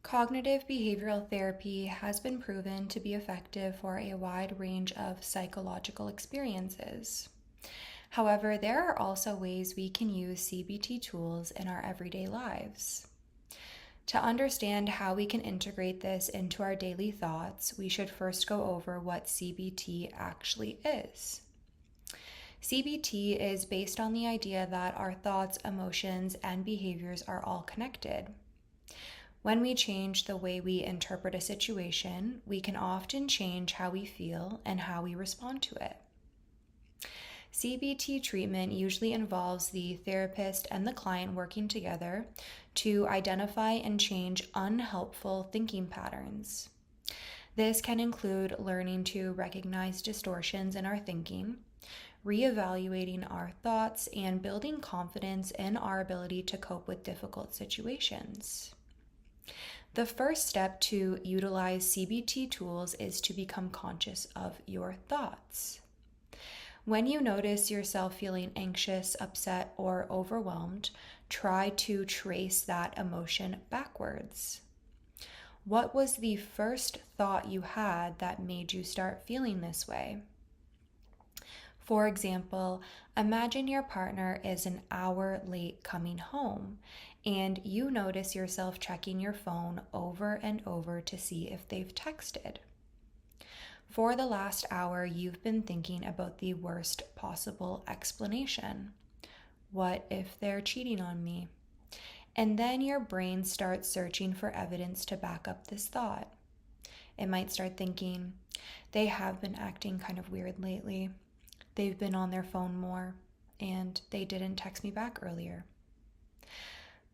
Cognitive behavioral therapy has been proven to be effective for a wide range of psychological experiences. However, there are also ways we can use CBT tools in our everyday lives. To understand how we can integrate this into our daily thoughts, we should first go over what CBT actually is. CBT is based on the idea that our thoughts, emotions, and behaviors are all connected. When we change the way we interpret a situation, we can often change how we feel and how we respond to it. CBT treatment usually involves the therapist and the client working together to identify and change unhelpful thinking patterns. This can include learning to recognize distortions in our thinking, reevaluating our thoughts, and building confidence in our ability to cope with difficult situations. The first step to utilize CBT tools is to become conscious of your thoughts. When you notice yourself feeling anxious, upset, or overwhelmed, try to trace that emotion backwards. What was the first thought you had that made you start feeling this way? For example, imagine your partner is an hour late coming home and you notice yourself checking your phone over and over to see if they've texted. For the last hour, you've been thinking about the worst possible explanation. What if they're cheating on me? And then your brain starts searching for evidence to back up this thought. It might start thinking, they have been acting kind of weird lately. They've been on their phone more, and they didn't text me back earlier.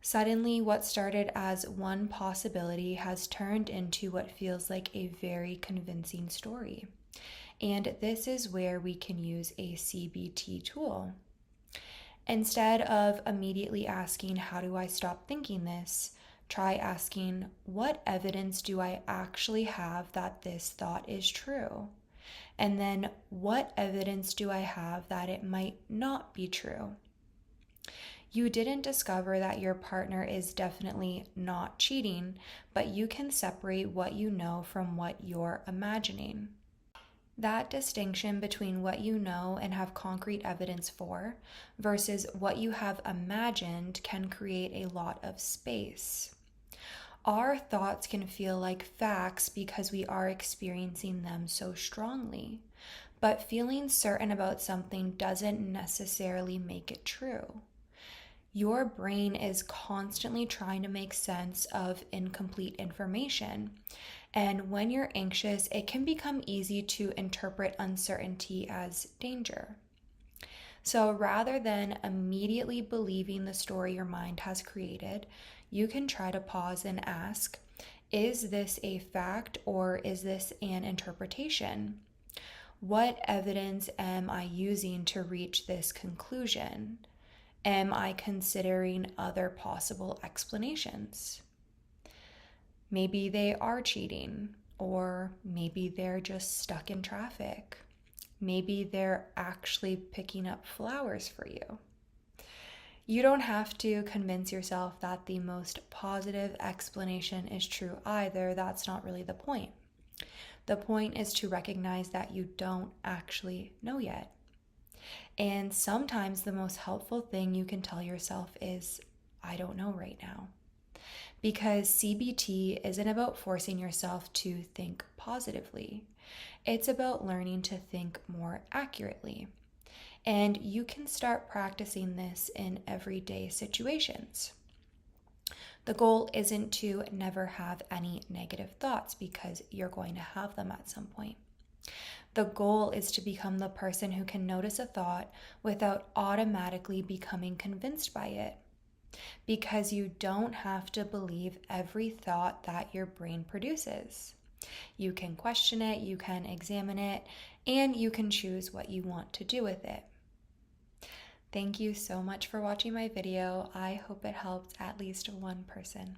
Suddenly, what started as one possibility has turned into what feels like a very convincing story. And this is where we can use a CBT tool. Instead of immediately asking, how do I stop thinking this? Try asking, what evidence do I actually have that this thought is true? And then, what evidence do I have that it might not be true? You didn't discover that your partner is definitely not cheating, but you can separate what you know from what you're imagining. That distinction between what you know and have concrete evidence for versus what you have imagined can create a lot of space. Our thoughts can feel like facts because we are experiencing them so strongly, but feeling certain about something doesn't necessarily make it true. Your brain is constantly trying to make sense of incomplete information, and when you're anxious, it can become easy to interpret uncertainty as danger. So rather than immediately believing the story your mind has created, you can try to pause and ask, is this a fact or is this an interpretation? What evidence am I using to reach this conclusion? Am I considering other possible explanations? Maybe they are cheating, or maybe they're just stuck in traffic. Maybe they're actually picking up flowers for you. You don't have to convince yourself that the most positive explanation is true either. That's not really the point. The point is to recognize that you don't actually know yet. And sometimes the most helpful thing you can tell yourself is, I don't know right now. Because CBT isn't about forcing yourself to think positively. It's about learning to think more accurately. And you can start practicing this in everyday situations. The goal isn't to never have any negative thoughts because you're going to have them at some point. The goal is to become the person who can notice a thought without automatically becoming convinced by it. Because you don't have to believe every thought that your brain produces. You can question it, you can examine it, and you can choose what you want to do with it. Thank you so much for watching my video. I hope it helped at least one person.